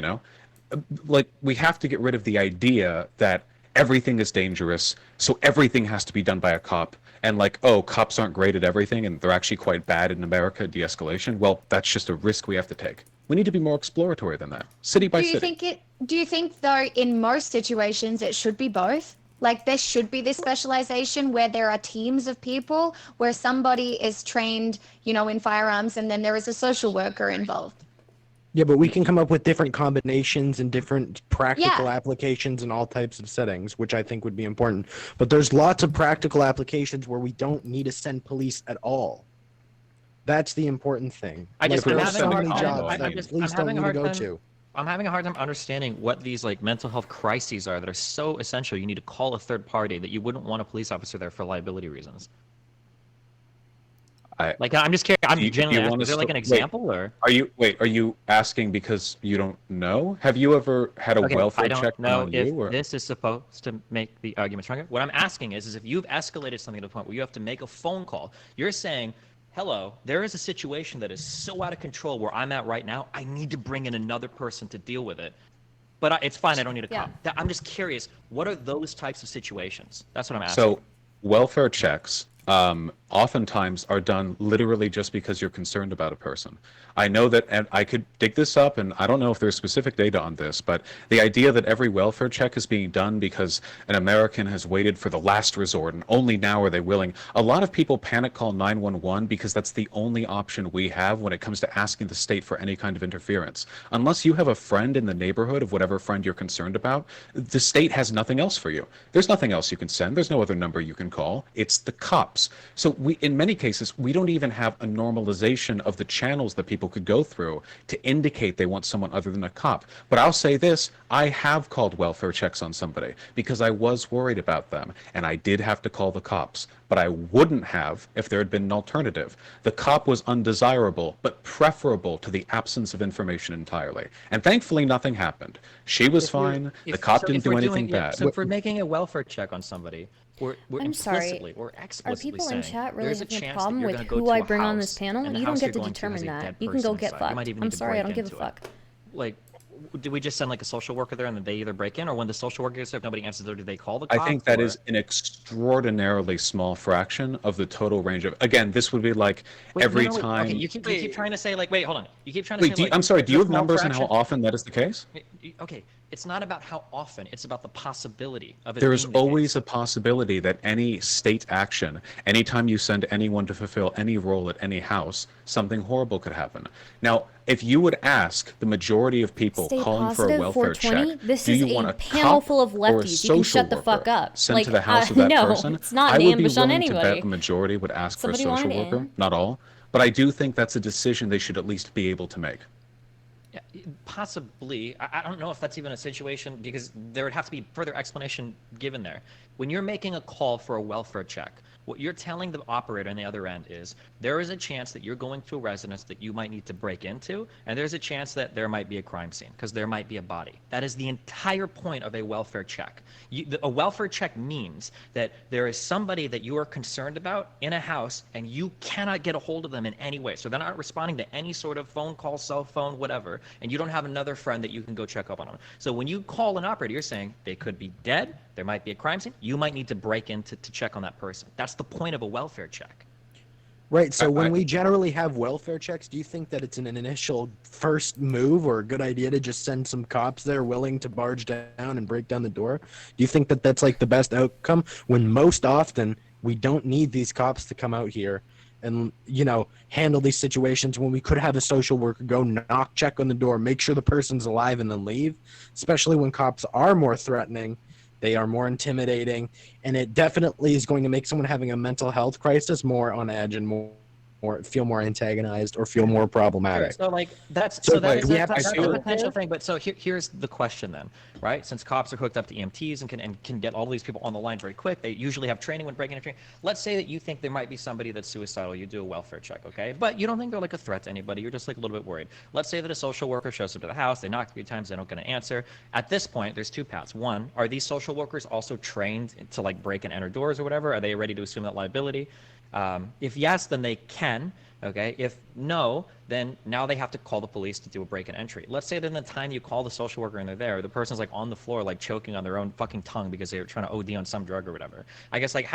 know, like we have to get rid of the idea that everything is dangerous, so everything has to be done by a cop. And like, oh, cops aren't great at everything, and they're actually quite bad in America at de-escalation. Well, that's just a risk we have to take. We need to be more exploratory than that, city by city. Do you think though in most situations it should be both? Like there should be this specialization where there are teams of people where somebody is trained, in firearms and then there is a social worker involved. Yeah, but we can come up with different combinations and different practical Yeah. applications in all types of settings, which I think would be important. But there's lots of practical applications where we don't need to send police at all. That's the important thing. I'm there are having so a hard many time. jobs that police don't need to go to. I'm having a hard time understanding what these like mental health crises are that are so essential. You need to call a third party that you wouldn't want a police officer there for liability reasons. I'm just curious. I'm genuinely asking. Is there like an example, or are you asking because you don't know? Have you ever had a welfare check on you? I don't know if this is supposed to make the argument stronger. What I'm asking is if you've escalated something to the point where you have to make a phone call, you're saying, hello, there is a situation that is so out of control where I'm at right now, I need to bring in another person to deal with it. But it's fine, I don't need a cop. I'm just curious, what are those types of situations? That's what I'm asking. So, welfare checks oftentimes are done literally just because you're concerned about a person. I know that, and I could dig this up, and I don't know if there's specific data on this, but the idea that every welfare check is being done because an American has waited for the last resort and only now are they willing. A lot of people panic call 911 because that's the only option we have when it comes to asking the state for any kind of interference. Unless you have a friend in the neighborhood of whatever friend you're concerned about, the state has nothing else for you. There's nothing else you can send. There's no other number you can call. It's the cops. So in many cases, we don't even have a normalization of the channels that people could go through to indicate they want someone other than a cop. But I'll say this, I have called welfare checks on somebody because I was worried about them, and I did have to call the cops. But I wouldn't have if there had been an alternative. The cop was undesirable, but preferable to the absence of information entirely. And thankfully, nothing happened. She was fine. The cop didn't do anything bad. So if we're making a welfare check on somebody, we're implicitly or explicitly Are people saying in chat really there's a having a chance problem that you're with gonna go who to I a bring on this house, panel? and the You don't house get you're to going determine is a that. dead You can go person get inside. You might fucked. even I'm need to sorry, I break don't give a into it. fuck. Like, do we just send like a social worker there and then they either break in, or when the social worker gets there, if nobody answers, or do they call the cops? I think that is an extraordinarily small fraction of the total range of. Again, this would be like every time. Okay, you keep trying to say like, wait, hold on. You keep trying to say like. I'm sorry. Do you have small numbers on how fraction? often that is the case? Okay, it's not about how often. It's about the possibility of it. There is being the always case. a possibility that any state action, anytime you send anyone to fulfill any role at any house, something horrible could happen. Now, if you would ask the majority of people Stay calling for a positive, welfare 420. check, This do is you want a a panel cop full of or a lefties. You can social shut the fuck worker up. sent Like, to the house of that no, person? it's not I an would be ambush on willing to bet anybody. the majority would ask Somebody for a social wanted worker, in. not all. But I do think that's a decision they should at least be able to make. Yeah, possibly. I don't know if that's even a situation, because there would have to be further explanation given there. When you're making a call for a welfare check, what you're telling the operator on the other end is there is a chance that you're going to a residence that you might need to break into, and there's a chance that there might be a crime scene because there might be a body. That is the entire point of a welfare check. A welfare check means that there is somebody that you are concerned about in a house and you cannot get a hold of them in any way. So they're not responding to any sort of phone call, cell phone, whatever, and you don't have another friend that you can go check up on them. So when you call an operator, you're saying they could be dead, there might be a crime scene, you might need to break in to check on that person. That's the point of a welfare check. Right, so when we generally have welfare checks, do you think that it's an initial first move or a good idea to just send some cops there willing to barge down and break down the door? Do you think that that's like the best outcome when most often we don't need these cops to come out here and, handle these situations when we could have a social worker go knock, check on the door, make sure the person's alive and then leave, especially when cops are more threatening. They are more intimidating, and it definitely is going to make someone having a mental health crisis more on edge and more feel more antagonized or feel more problematic. So like that's a potential thing. But so here's the question then, right? Since cops are hooked up to EMTs and can get all these people on the line very quick, they usually have training when breaking a train. Let's say that you think there might be somebody that's suicidal. You do a welfare check, okay? But you don't think they're like a threat to anybody. You're just like a little bit worried. Let's say that a social worker shows up to the house. They knock 3 times. They don't get an answer. At this point, there's 2 paths. One, are these social workers also trained to like break and enter doors or whatever? Are they ready to assume that liability? If yes, then they can. Okay, if no, then now they have to call the police to do a break and entry. Let's say that in the time you call the social worker and they're there, the person's like on the floor, like choking on their own fucking tongue because they're trying to OD on some drug or whatever. I guess like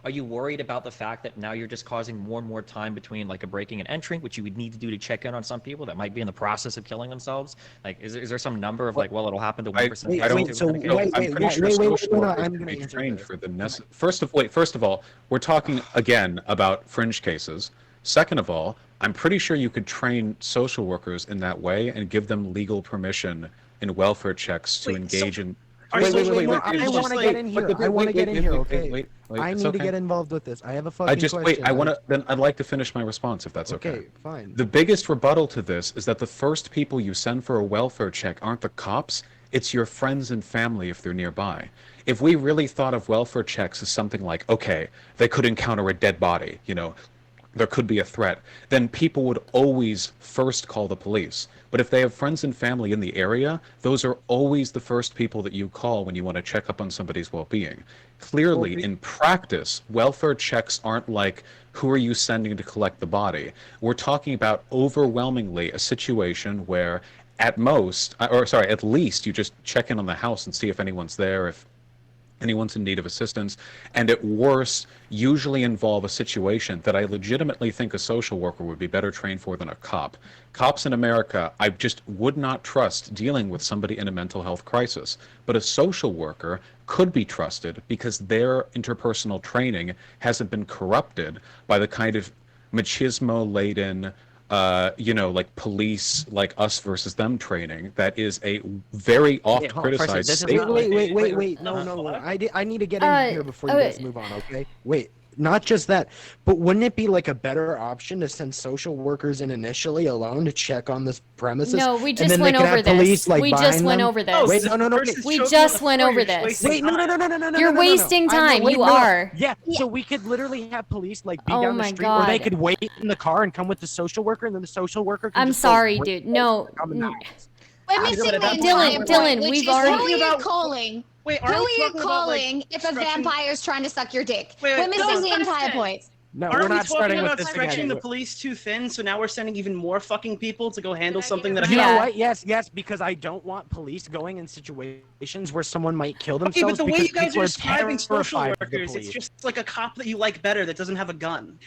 are you worried about the fact that now you're just causing more and more time between like a breaking and entering, which you would need to do to check in on some people that might be in the process of killing themselves? Like, is there some number of like, well, it'll happen to 1%? I don't. Wait, so I'm pretty sure social no, workers I'm can gonna be answer trained this. for the First of all, we're talking again about fringe cases. Second of all, I'm pretty sure you could train social workers in that way and give them legal permission in welfare checks to engage in. Wait, Wait, wait, no, wait, I it's want just to like- get in here. I want to get in here, okay? wait, I it's need to okay. get involved with this. I have a fucking I just question. wait. I want to. Then I'd like to finish my response if that's okay. Okay, fine. The biggest rebuttal to this is that the first people you send for a welfare check aren't the cops, it's your friends and family if they're nearby. If we really thought of welfare checks as something like, okay, they could encounter a dead body, there could be a threat, then people would always first call the police. But if they have friends and family in the area, those are always the first people that you call when you want to check up on somebody's well-being. Clearly, in practice, welfare checks aren't like, who are you sending to collect the body? We're talking about overwhelmingly a situation where at least you just check in on the house and see if anyone's there, if anyone's in need of assistance, and at worst, usually involve a situation that I legitimately think a social worker would be better trained for than a cop. Cops in America, I just would not trust dealing with somebody in a mental health crisis. But a social worker could be trusted because their interpersonal training hasn't been corrupted by the kind of machismo-laden like police, like us versus them training that is a very oft hold on, first, criticized this is statement. not- Wait. No. I need to get in here before you guys move on, okay? Wait. Not just that, but wouldn't it be like a better option to send social workers in initially alone to check on this premises? No, we and just then they went could over have police, this. like, We just behind went them? over this. Oh, Wait, so no. the person's We choking just on the went floor, over you're just this. wasting Wait, no. time. You're wasting time. You are. Yeah, so we could literally have police like be Oh down the my street, or they God. could wait in the car and come with the social worker, and then the social worker. Can I'm just, like, sorry, wait dude. No. to come in the house. We're missing the Dylan, entire Dylan, point, which we've is already- who are you About- calling? Wait, Who aren't are we you talking about, like, calling if a stretching- vampire is trying to suck your dick? Wait, We're missing no, the that's entire it. point. No, Aren't we're we not talking starting about with this stretching again. the police too thin? So now we're sending even more fucking people to go handle something that You Yeah. know what? Yes, because I don't want police going in situations where someone might kill Okay, themselves. but the way because you guys people are describing social terrified of the workers, it's police. just like a cop that you like better that doesn't have a gun.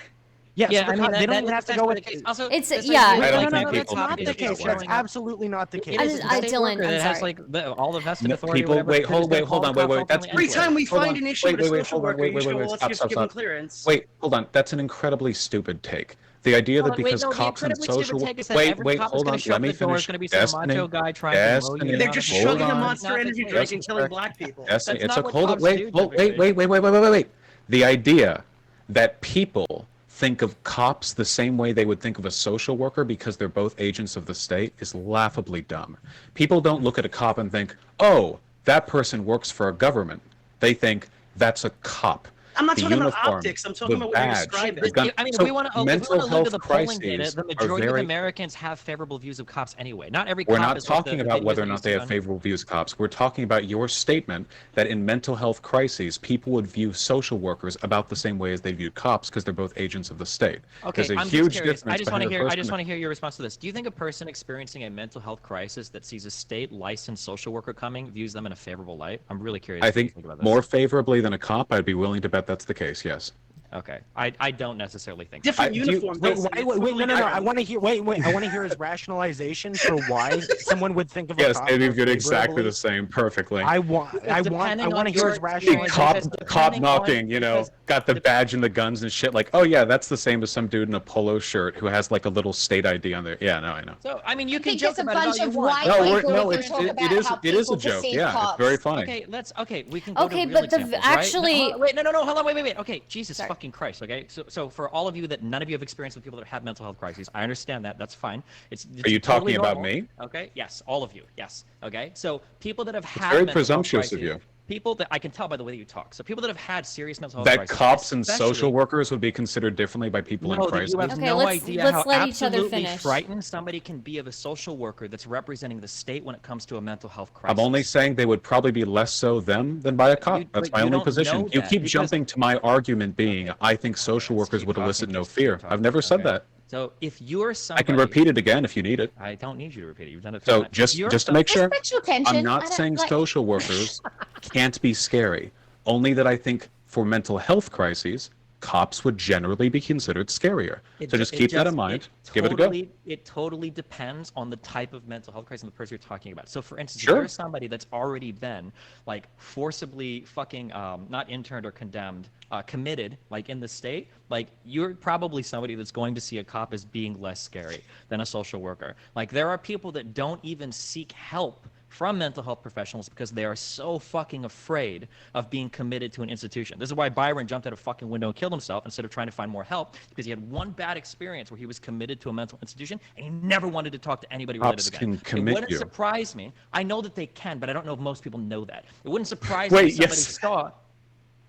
Yes, Yeah, the I mean, cop- they don't even have to that's go the with. case. Also, It's- this yeah. idea I that, don't like, think the people That's not cop the is case. showing That's up- absolutely not the case. It is I- a state Dylan, worker I'm that has sorry. like all the vested authority. People, whatever, wait, to just go hold on, call wait. That's friendly Every anyway. time we Hold find on. an issue with a Wait, social hold on, worker, you just go, well, let's give stop. them clearance. Wait, hold on. That's an incredibly stupid take. The idea that because the cops and incredibly stupid social take is that wait, every cop is hold gonna on. show Let up me at the door, finish. is gonna be some Destiny, macho guy trying to mow you Destiny, They're down just with a hold shoving a on. monster Not the energy case. drink and Destiny, killing black people. Destiny, That's it's not a what hold. cops Wait, do, wait. The idea that people think of cops the same way they would think of a social worker because they're both agents of the state is laughably dumb. People don't look at a cop and think, oh, that person works for a government. They think that's a cop. I'm not The talking about uniform, optics. I'm talking the about what you're badge, describing. the gun. I mean, So if we want to mental look health at the polling data, crises the are majority very. of Americans have favorable views of cops anyway. Not every We're cop not is like talking the about videos whether or that not used they to have go on. favorable views, cops. We're talking about your statement that in mental health crises, people would view social workers about the same way as they viewed cops because they're both agents of the state. Okay, There's a I'm huge just curious. difference. I just want to behind hear. a I just person- want to hear your response to this. Do you think a person experiencing a mental health crisis that sees a state licensed social worker coming views them in a favorable light? I'm really curious. I what you think about this. more favorably than a cop. I'd be willing to bet that's the case. Yes. Okay, I don't necessarily think. Different do you- uniforms. Wait, though, no. I want to hear. Wait. I want to hear his rationalization for why someone would think of a Yes, cop they'd be more viewed exactly favorably. the same, perfectly. I want Depending on to hear his your rationalization. Cop, Depending cop on- knocking, because got the badge and the guns and shit. Like, oh yeah, that's the same as some dude in a polo shirt who has like a little state ID on there. Yeah, no, I know. So I mean, you I can think joke it's a about it all bunch you of want. white No, people no, who it's talk about it is how it is a people joke. perceive Yeah, cops. it's very funny. Okay, we can go Okay, to real but the examples, actually- right? Wait, no, hold on, wait. Okay, Jesus Sorry. fucking Christ. Okay, so for all of you that none of you have experience with people that have mental health crises, I understand that. That's fine. It's Are you totally talking about normal. me? Okay, yes, all of you. Yes. Okay, so people that have had very mental health presumptuous of crises- you. People that I can tell by the way that you talk. So people that have had serious mental health That crises, cops and social especially- workers would be considered differently by people in No, that crisis. you have Okay, no let's- idea let's how let each other absolutely finish. frightened somebody can be of a social worker that's representing the state when it comes to a mental health crisis. I'm only saying they would probably be less so them than by a cop. That's but my you only don't position. know You that keep because- jumping to my argument being I think social let's workers keep would elicit talking, no just keep fear. talking. I've never said Okay. that. So if you're I somebody, can repeat it again if you need it. I don't need you to repeat it. You've done it. So just to make sure, Sexual tension. I'm not saying social workers can't be scary. Only that I think for mental health crises, cops would generally be considered scarier. So just keep that in mind. Give it a go. It totally depends on the type of mental health crisis and the person you're talking about. So, for instance, Sure. if you're somebody that's already been like forcibly fucking not interned or condemned, committed, like in the state, like you're probably somebody that's going to see a cop as being less scary than a social worker. Like there are people that don't even seek help from mental health professionals because they are so fucking afraid of being committed to an institution. This is why Byron jumped out a fucking window and killed himself instead of trying to find more help, because he had one bad experience where he was committed to a mental institution and he never wanted to talk to anybody related Cops again. can commit It wouldn't you. surprise me. I know that they can, but I don't know if most people know that. It wouldn't surprise Wait, me if somebody yes. saw.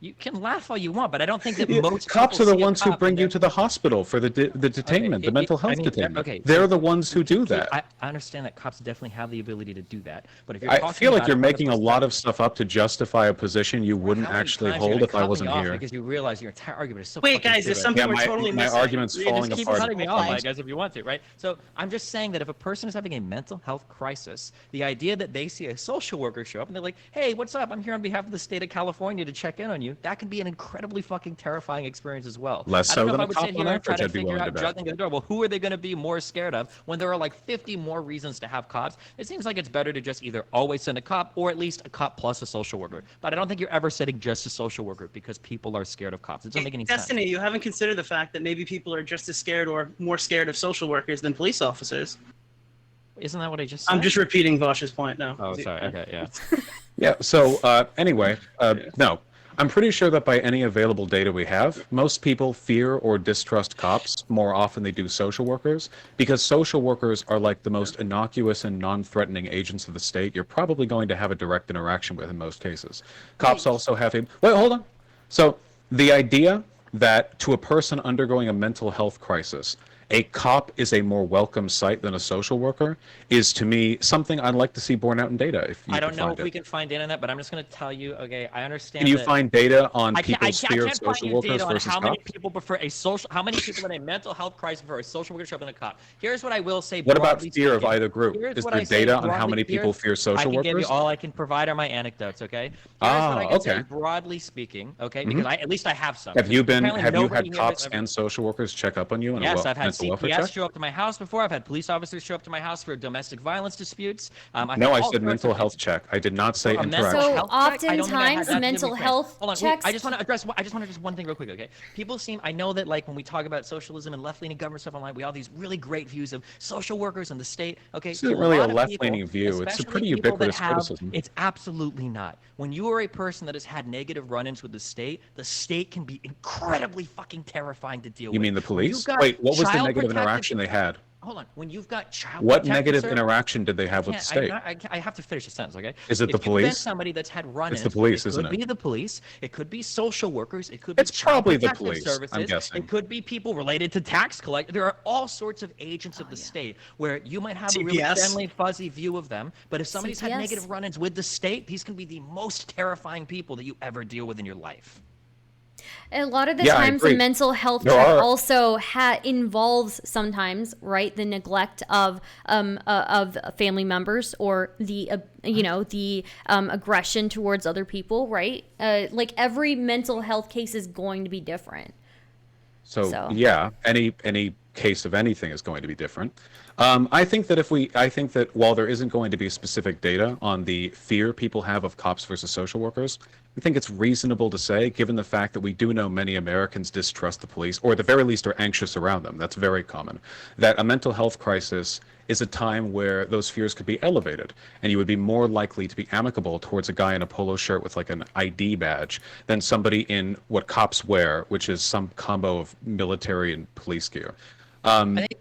You can laugh all you want, but I don't think that most Cops are people the see a ones who cop bring and you they're- to the hospital for the detainment, the mental health detainment. okay, They're so- the ones who do that. I understand that cops definitely have the ability to do that, but if you're I talking feel like about you're it from the making a lot of perspective- stuff up to justify a position you wouldn't How many actually times you're hold gonna if I cut me wasn't off here. Because you realize your entire argument is so Wait, fucking guys, there's stupid. something we're totally my missing. argument's You falling just keep apart. cutting me off, I Almost. guess, if you want to, right? So I'm just saying that if a person is having a mental health crisis, the idea that they see a social worker show up and they're like, "Hey, what's up? I'm here on behalf of the state of California to check in on you," that can be an incredibly fucking terrifying experience as well. Less I don't so know than if I a would cop sit on here and try average, to I'd be figure willing out to bet. juggling the door. Well, who are they going to be more scared of when there are like 50 more reasons to have cops? It seems like it's better to just either always send a cop or at least a cop plus a social worker. But I don't think you're ever sending just a social worker because people are scared of cops. It doesn't make any sense. Destiny, you haven't considered the fact that maybe people are just as scared or more scared of social workers than police officers. Isn't that what I just said? I'm just repeating Vaush's point now. Oh, sorry. Okay, yeah. Yeah, so anyway, no. I'm pretty sure that by any available data we have, most people fear or distrust cops more often they do social workers, because social workers are like the most innocuous and non-threatening agents of the state you're probably going to have a direct interaction with in most cases. Cops also have a... Wait, hold on. So the idea that to a person undergoing a mental health crisis, a cop is a more welcome sight than a social worker is, to me, something I'd like to see borne out in data. If you I don't could know find if we it. can find data on that, but I'm just going to tell you, okay, I understand Can you that- find data on I can't people's fear of find social you workers data on versus how many cops? people prefer a social, how many people in a mental health crisis prefer a social worker to show up than a cop. Here's what I will say. What about broadly fear of speaking. either group? Here's Is what there I say data on how broadly- many people here's- fear social I can give you workers? all I can provide are my anecdotes, okay? Here's Ah, what I can say okay. broadly speaking, okay? Because at least I have some. Have you Apparently had nobody here cops has- and social workers check up on you in Yes, a I've had mental welfare CPS check? show up to my house before. I've had police officers show up to my house for domestic violence disputes. I've No, had I all said sorts mental of health things. check. I did not say A mental interaction. So health check? I don't think I had oftentimes that to mental do with health Hold on, wait, checks- I just want to address one thing real quick, okay? People seem, I know that like when we talk about socialism and left-leaning government stuff online, we have these really great views of social workers and the state. Okay, This isn't to really a lot of left-leaning people, view. It's a especially pretty people that ubiquitous have- criticism. It's absolutely not. When you are a person that has had negative run-ins with the state can be incredibly fucking terrifying to deal with. You mean the When you've police? got Wait, what was the child negative protective- interaction they had? Hold on. When you've got child What protective negative services- interaction did they have with the state? I have to finish the sentence, okay? Is it the If you've been police? somebody that's had run-ins, It's the police, isn't It it? could be the police. It could be social workers. It could be It's child probably the protective police, I'm services. guessing. It could be people related to tax collect. There are all sorts of agents of the state where you might have a really CPS? friendly, fuzzy view of them, but if somebody's had CPS. negative run-ins with the state, these can be the most terrifying people that you ever deal with in your life. A lot of the Yeah, I times, agree. the mental health There check are- also involves sometimes, right, the neglect of family members or the aggression towards other people, right? Like every mental health case is going to be different. So yeah, any case of anything is going to be different. I think that while there isn't going to be specific data on the fear people have of cops versus social workers, I think it's reasonable to say, given the fact that we do know many Americans distrust the police, or at the very least are anxious around them, that's very common, that a mental health crisis is a time where those fears could be elevated, and you would be more likely to be amicable towards a guy in a polo shirt with like an ID badge than somebody in what cops wear, which is some combo of military and police gear.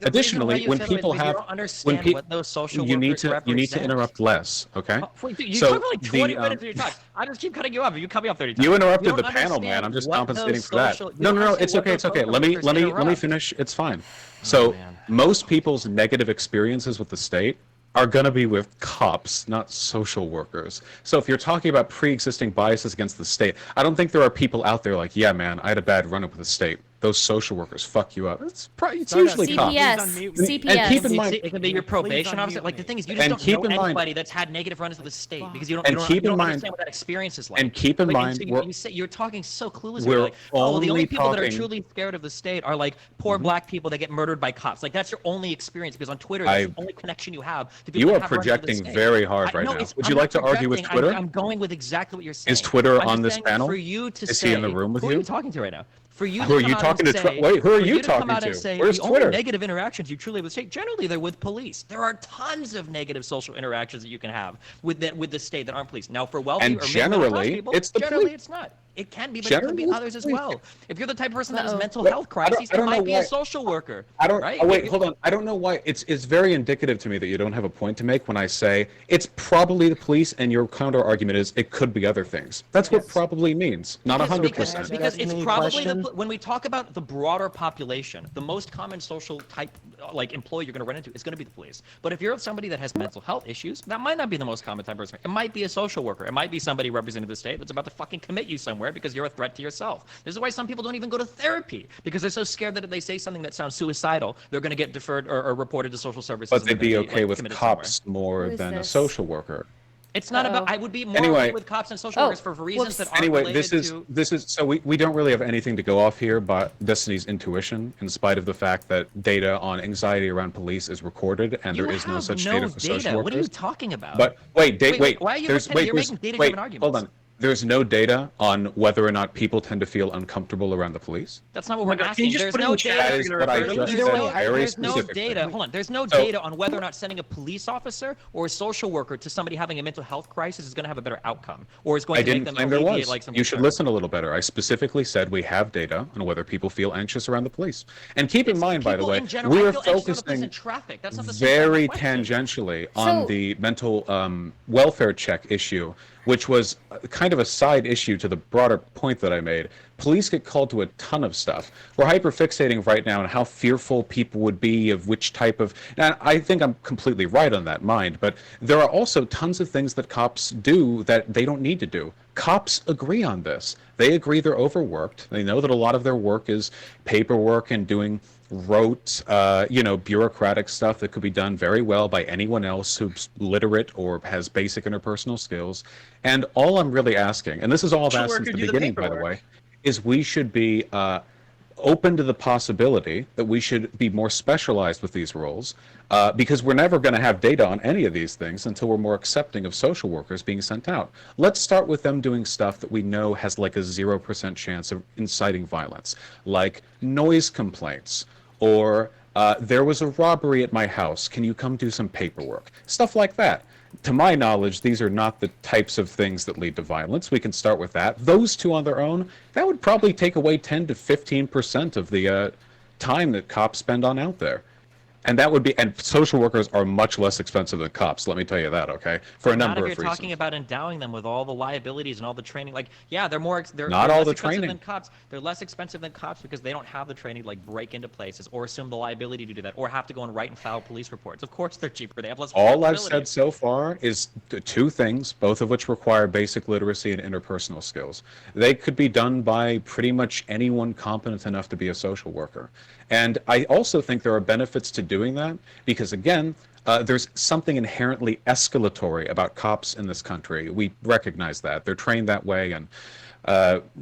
Additionally, when people have, what those social you need workers to represent. interrupt less, okay? Wait, dude, you So talk for like 20 the, minutes of your time. I just keep cutting you off. You cut me off 30 times. You interrupted don't the panel, man. understand I'm just what compensating those for that. social- you No, don't no, no. understand It's what okay. those It's okay. social Let me workers interrupt. finish. It's fine. So man. most people's negative experiences with the state are going to be with cops, not social workers. So if you're talking about pre-existing biases against the state, I don't think there are people out there like, yeah, man, I had a bad run-up with the state. those social workers fuck you up. It's Stardust, usually please cops. unmute me. CPS. And keep in mind, It can be your probation officer. Like the thing is, you just And don't keep know in mind- anybody that's had negative run-ins with the state because you don't, And you don't, keep you in don't mind- understand what that experience is like. and keep in Like, mind, so we're- you say you're talking so cluelessly. we're You're like, oh, well, the only only people that are talking- truly scared of the state are like poor black people that get murdered by cops. Like that's your only experience because on Twitter that's the only connection you have to people You that are have run-ins with the projecting state. very hard right No, now. it's- Would I'm you not like to argue with projecting. Twitter? I'm going with exactly what you're saying. Is Twitter I'm on just this saying panel? For you to Is say, he in the room with who are you? you talking to right now? For you Who are to you come out talking and to? say, Wait, who are for you to come talking out to? and say, Where's the Twitter? only negative interactions you truly have with the state, generally they're with police. There are tons of negative social interactions that you can have with the state that aren't police. Now, for wealthy And or middle-class generally, people, it's the generally police. it's not. It can be, but it could be Generally, others as police. well. If you're the type of person that has Uh-oh. mental But health I don't- crises, I it don't might know be a why- social worker. I don't. Right? Oh, wait, hold on. I don't know why. It's very indicative to me that you don't have a point to make when I say it's probably the police, and your counter argument is it could be other things. That's what probably means, not Because- 100%. Because it's Any probably question? when we talk about the broader population, the most common social type like employee you're going to run into is going to be the police. But if you're somebody that has mental health issues, that might not be the most common type of person. It might be a social worker. It might be somebody representing the state that's about to fucking commit you somewhere because you're a threat to yourself. This is why some people don't even go to therapy because they're so scared that if they say something that sounds suicidal, they're going to get deferred or reported to social services. But and they'd they're be gonna okay like, with committed somewhere. cops more Who is than a this? social worker. It's not Uh-oh. about. I would be more Anyway. okay with cops and social workers for reasons that aren't Anyway, related this is to. so we don't really have anything to go off here but Destiny's intuition, in spite of the fact that data on anxiety around police is recorded and there You is no have such no data for social data. workers. What are you talking about? But wait, wait, why are you there's, pretending? You're there's- making data-driven wait, arguments. hold on. There's no data on whether or not people tend to feel uncomfortable around the police. That's not what my we're God, can asking. you just There's put in no the chat data. That is what I There's just no- said very There's no specifically. data. Hold on. There's no So- data on whether or not sending a police officer or a social worker to somebody having a mental health crisis is going to have a better outcome, or is going I to make didn't them claim there alleviate was. like some. You should concern. listen a little better. I specifically said we have data on whether people feel anxious around the police. And keep in It's mind, by the people way, in general. we I are feel anxious around the police focusing in traffic. That's not the same kind of very question. tangentially on So- the mental welfare check issue, which was kind of a side issue to the broader point that I made. Police get called to a ton of stuff. We're hyperfixating right now on how fearful people would be of which type of. Now, I think I'm completely right on that mind, but there are also tons of things that cops do that they don't need to do. Cops agree on this. They agree they're overworked. They know that a lot of their work is paperwork and doing rote, bureaucratic stuff that could be done very well by anyone else who's literate or has basic interpersonal skills. And all I'm really asking, and this is all I've Social asked since worker the do the beginning, by the paperwork. way, is we should be open to the possibility that we should be more specialized with these roles, because we're never going to have data on any of these things until we're more accepting of social workers being sent out. Let's start with them doing stuff that we know has like a 0% chance of inciting violence, like noise complaints, or there was a robbery at my house. Can you come do some paperwork? Stuff like that. To my knowledge, these are not the types of things that lead to violence. We can start with that. Those two on their own, that would probably take away 10 to 15% of the time that cops spend on out there. And that would be, and social workers are much less expensive than cops. Let me tell you that, okay? For a Not number if of you're reasons. talking about endowing them with all the liabilities and all the training. Like, yeah, they're more. They're Not they're all less the expensive training. than cops. They're less expensive than cops because they don't have the training to like break into places or assume the liability to do that or have to go and write and file police reports. Of course, they're cheaper. They have less. All I've responsibility. said so far is two things, both of which require basic literacy and interpersonal skills. They could be done by pretty much anyone competent enough to be a social worker. And I also think there are benefits to doing that because, again, there's something inherently escalatory about cops in this country. We recognize that. They're trained that way, and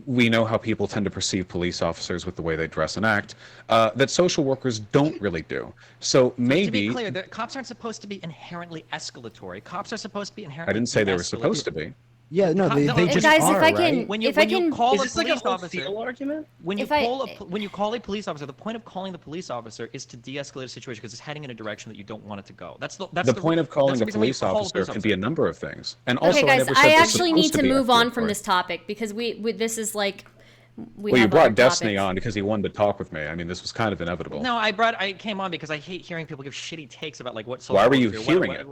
we know how people tend to perceive police officers with the way they dress and act, that social workers don't really do. So maybe... To be clear, the cops aren't supposed to be inherently escalatory. Cops are supposed to be inherently. I didn't say they were de-escalative. supposed to be. Yeah, no, they Hey, just guys, are, if I can- right? When you, If I when you can- call Is a this like a police whole officer, field argument? when you If I- when you call a police officer, the point of calling the police officer is to de-escalate a situation because it's heading in a direction that you don't want it to go. That's The point of calling a reason why you police call officer can be a number of things. And also, Okay, I guys, never said I they're actually need supposed to be move on from escalatory. this topic because we this is like we Well, you have brought other Destiny topics. on because he wanted to talk with me. I mean, this was kind of inevitable. No, I came on because I hate hearing people give shitty takes about like what social Why were you workers do, hearing it?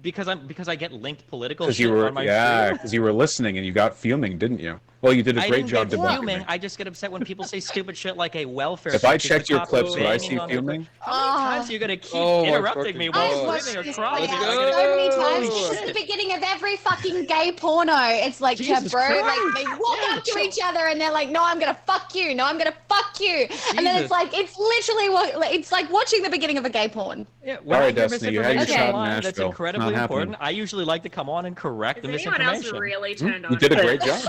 because I get linked political Because shit you were, on my yeah, stream. because you were listening and you got fuming, didn't you? Well, you did a I great didn't job get debunking fuming. me. I just get upset when people say stupid shit like a welfare If check. I is the checked your cops clips, would I banging see on their fuming? How many times are you gonna keep Oh my interrupting fucking me while I've God. watched screaming this across? play Let's out go. so many times. Holy It's shit. the beginning of every fucking gay porno. It's like, yeah, Jesus bro, like Christ. they walk up to each other and they're like, no, I'm gonna fuck you. No, I'm gonna fuck you. And then Jesus. it's like, it's literally what it's like watching the beginning of a gay porn. Yeah, when Sorry, I hear Destiny, you had your misinformation shot in online that's Nashville. It's incredibly not happening. important, I usually like to come on and correct Is the anyone else misinformation. really turned on? You did a great job.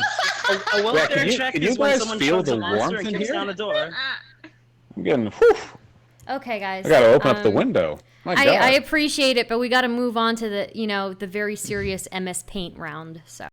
A welfare can you- check can you is when guys someone feel shoves the a monster warmth and in kicks here? down the door. I'm getting, whew, Okay, guys. I gotta open up the window. My God. I appreciate it, but we got to move on to the very serious MS Paint round. So.